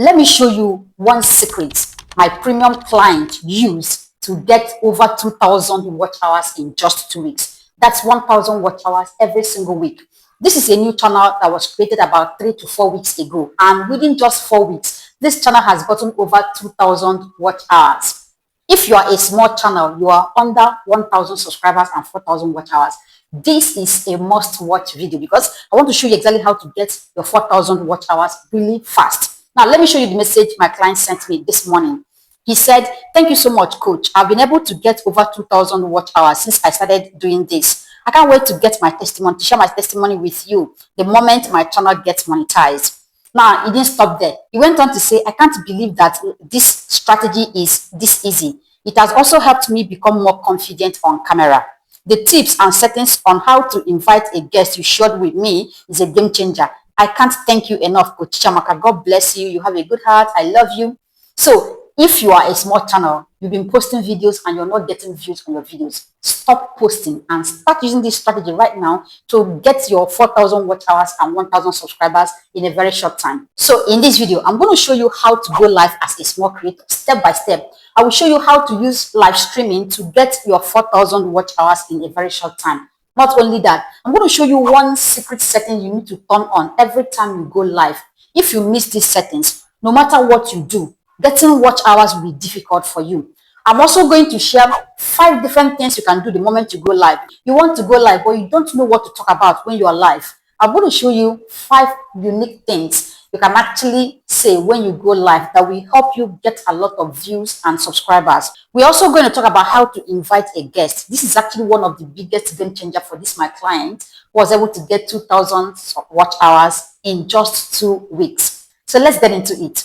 Let me show you one secret my premium client used to get over 2,000 watch hours in just 2 weeks. That's 1,000 watch hours every single week. This is a new channel that was created about 3 to 4 weeks ago. And within just 4 weeks, this channel has gotten over 2,000 watch hours. If you are a small channel, you are under 1,000 subscribers and 4,000 watch hours, this is a must-watch video because I want to show you exactly how to get your 4,000 watch hours really fast. Now, let me show you the message my client sent me this morning. He said, "Thank you so much, coach. I've been able to get over 2,000 watch hours since I started doing this. I can't wait to get my testimony, to share my testimony with you the moment my channel gets monetized." Now, he didn't stop there. He went on to say, "I can't believe that this strategy is this easy. It has also helped me become more confident on camera. The tips and settings on how to invite a guest you shared with me is a game changer. I can't thank you enough, Coach Chamaka. God bless you. You have a good heart. I love you." So if you are a small channel, you've been posting videos and you're not getting views on your videos, stop posting and start using this strategy right now to get your 4,000 watch hours and 1,000 subscribers in a very short time. So in this video, I'm going to show you how to go live as a small creator step by step. I will show you how to use live streaming to get your 4,000 watch hours in a very short time. Not only that, I'm going to show you one secret setting you need to turn on every time you go live. If you miss these settings, no matter what you do, getting watch hours will be difficult for you. I'm also going to share 5 different things you can do the moment you go live. You want to go live, but you don't know what to talk about when you are live. I'm going to show you 5 unique things you can actually say when you go live that will help you get a lot of views and subscribers. We're also going to talk about how to invite a guest. This is actually one of the biggest game changer for this my client who was able to get 2,000 watch hours in just 2 weeks. So let's get into it.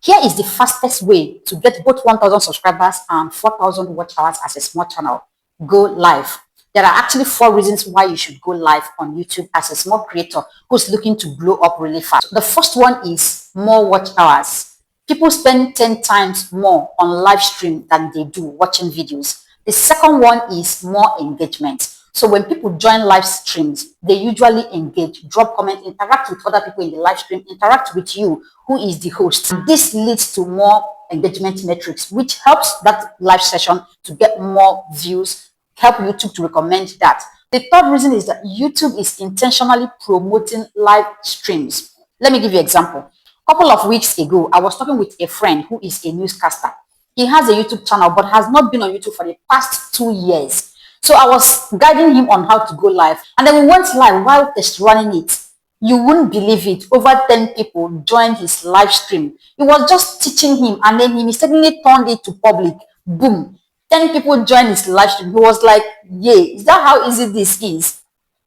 Here is the fastest way to get both 1,000 subscribers and 4,000 watch hours as a small channel. Go live. There are actually 4 reasons why you should go live on YouTube as a small creator who's looking to blow up really fast. The first one is more watch hours. People spend 10 times more on live stream than they do watching videos. The second one is more engagement. So when people join live streams, they usually engage, drop comment, interact with other people in the live stream, interact with you, who is the host. This leads to more engagement metrics, which helps that live session to get more views, help YouTube to recommend that. The third reason is that YouTube is intentionally promoting live streams. Let me give you an example. A couple of weeks ago, I was talking with a friend who is a newscaster. He has a YouTube channel, but has not been on YouTube for the past 2 years. So I was guiding him on how to go live. And then we went live while test running it. You wouldn't believe it. Over 10 people joined his live stream. He was just teaching him and then he mistakenly turned it to public. Boom. 10 people joined his live stream. He was like, "Yay, is that how easy this is?"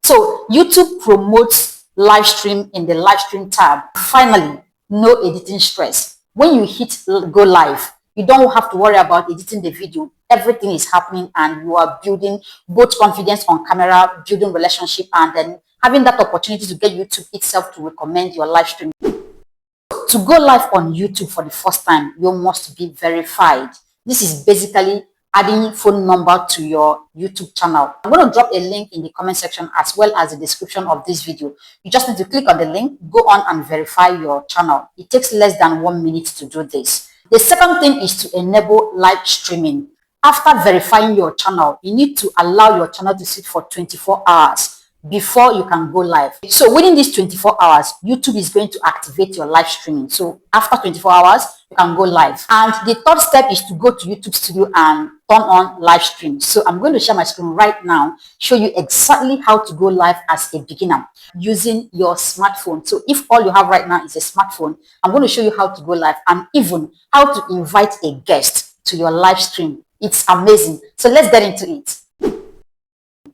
So YouTube promotes live stream in the live stream tab. Finally, no editing stress. When you hit go live, you don't have to worry about editing the video. Everything is happening and you are building both confidence on camera, building relationship, and then having that opportunity to get YouTube itself to recommend your live stream. To go live on YouTube for the first time, you must be verified. This is basically adding phone number to your YouTube channel. I'm going to drop a link in the comment section as well as the description of this video. You just need to click on the link, go on and verify your channel. It takes less than 1 minute to do this. The second thing is to enable live streaming. After verifying your channel, you need to allow your channel to sit for 24 hours before you can go live. So within these 24 hours, YouTube is going to activate your live streaming. So after 24 hours, you can go live. And the third step is to go to YouTube Studio and turn on live stream. So I'm going to share my screen right now, show you exactly how to go live as a beginner using your smartphone. So if all you have right now is a smartphone, I'm going to show you how to go live and even how to invite a guest to your live stream. It's amazing. So let's get into it.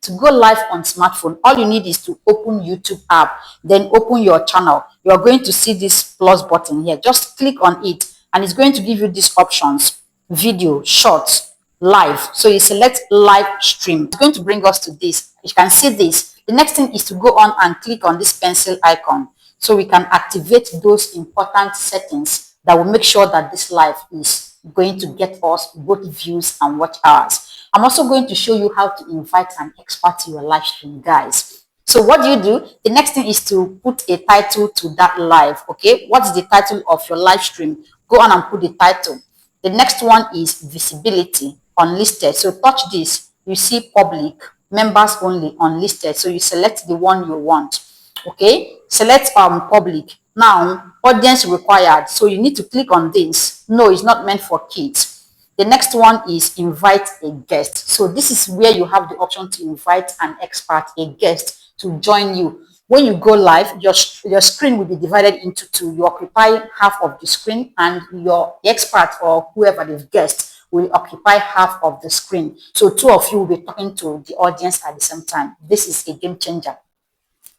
To go live on smartphone, all you need is to open YouTube app, then open your channel. You're going to see this plus button here. Just click on it and it's going to give you these options: video, shorts, live. So you select live stream. It's going to bring us to this. You can see this. The next thing is to go on and click on this pencil icon so we can activate those important settings that will make sure that this live is going to get us both views and watch hours. I'm also going to show you how to invite an expert to your live stream, guys. So what do? The next thing is to put a title to that live. Okay, what is the title of your live stream? Go on and put the title. The next one is visibility, unlisted. So touch this, you see public, members only, unlisted. So you select the one you want. Okay, select public. Now audience required, so you need to click on this. No, it's not meant for kids. The next one is invite a guest. So this is where you have the option to invite an expert, a guest, to join you. When you go live, your screen will be divided into two. You occupy half of the screen, and your expert or whoever the guest will occupy half of the screen. So two of you will be talking to the audience at the same time. This is a game changer.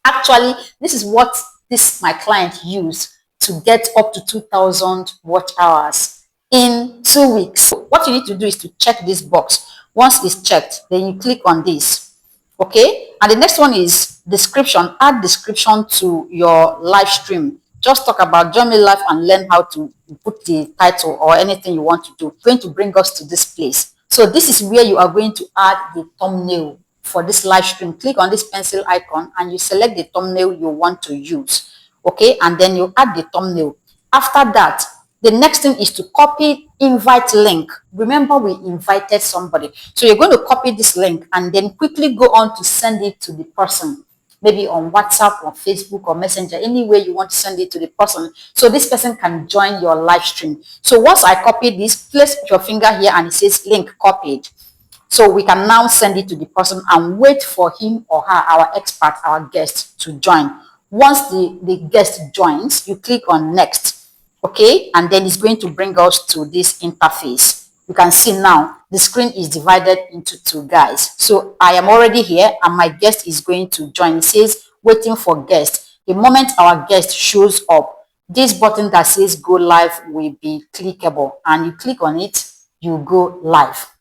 Actually, this is what this my client used to get up to 2,000 watch hours in 2 weeks. So what you need to do is to check this box. Once it's checked, then you click on this. Okay, and the next one is description. Add description to your live stream. Just talk about join me live and learn how to put the title or anything you want to do. It's going to bring us to this place. So this is where you are going to add the thumbnail for this live stream. Click on this pencil icon and you select the thumbnail you want to use. Okay, and then you add the thumbnail. After that, the next thing is to copy invite link. Remember, we invited somebody. So you're going to copy this link and then quickly go on to send it to the person. Maybe on WhatsApp or Facebook or Messenger, any way you want to send it to the person. So this person can join your live stream. So once I copy this, place your finger here and it says link copied. So we can now send it to the person and wait for him or her, our expert, our guest, to join. Once the guest joins, you click on next. Okay, and then it's going to bring us to this interface. You can see now the screen is divided into two guys. So I am already here and my guest is going to join. It says waiting for guest. The moment our guest shows up, this button that says go live will be clickable, and you click on it, you go live.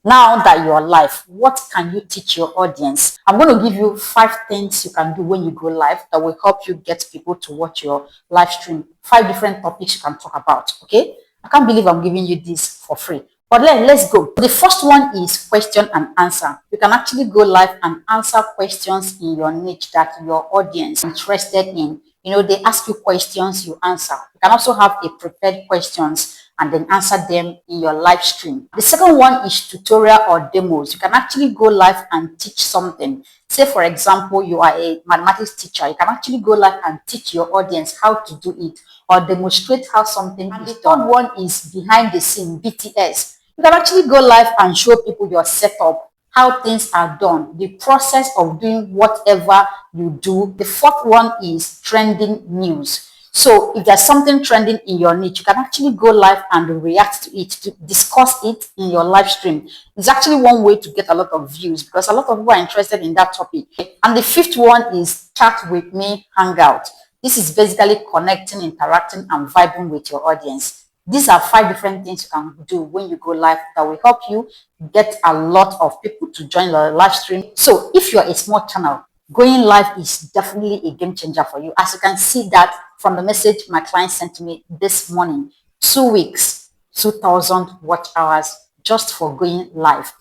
Now that you're live, what can you teach your audience? I'm going to give you 5 things you can do when you go live that will help you get people to watch your live stream. 5 different topics you can talk about. Okay, I can't believe I'm giving you this for free, but let's go. The first one is question and answer. You can actually go live and answer questions in your niche that your audience is interested in. You know, they ask you questions, you answer. You can also have a prepared questions and then answer them in your live stream. The second one is tutorial or demos. You can actually go live and teach something. Say, for example, you are a mathematics teacher. You can actually go live and teach your audience how to do it or demonstrate how something is done. The third one is behind the scene, BTS. You can actually go live and show people your setup, how things are done, the process of doing whatever you do. The fourth one is trending news. So if there's something trending in your niche, you can actually go live and react to it, to discuss it in your live stream. It's actually one way to get a lot of views because a lot of people are interested in that topic. And the fifth one is chat with me, hangout. This is basically connecting, interacting, and vibing with your audience. These are 5 different things you can do when you go live that will help you get a lot of people to join your live stream. So if you're a small channel, going live is definitely a game changer for you. As you can see that from the message my client sent to me this morning, 2 weeks, 2,000 watch hours just for going live.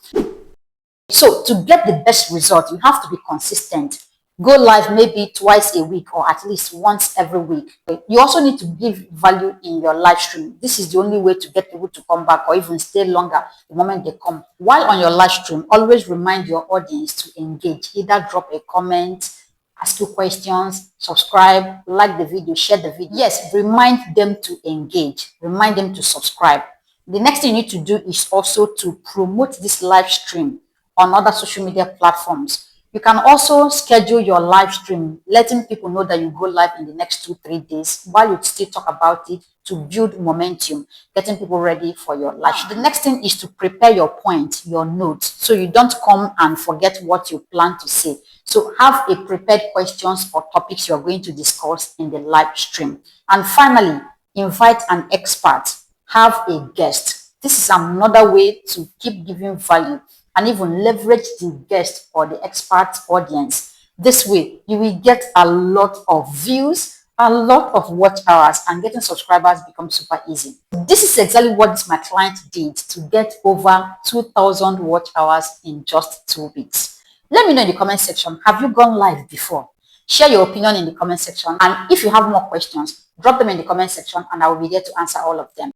So to get the best result, you have to be consistent. Go live maybe twice a week or at least once every week. You also need to give value in your live stream. This is the only way to get people to come back or even stay longer the moment they come. While on your live stream, always remind your audience to engage. Either drop a comment, ask you questions, subscribe, like the video, share the video. Yes, remind them to engage. Remind them to subscribe. The next thing you need to do is also to promote this live stream on other social media platforms. You can also schedule your live stream, letting people know that you go live in the next 2-3 days while you still talk about it to build momentum, getting people ready for your live stream. The next thing is to prepare your point, your notes, so you don't come and forget what you plan to say. So have a prepared questions or topics you're going to discuss in the live stream. And finally, invite an expert, have a guest. This is another way to keep giving value and even leverage the guest or the expert audience. This way, you will get a lot of views, a lot of watch hours, and getting subscribers becomes super easy. This is exactly what my client did to get over 2,000 watch hours in just 2 weeks. Let me know in the comment section. Have you gone live before? Share your opinion in the comment section. And if you have more questions, drop them in the comment section and I will be there to answer all of them.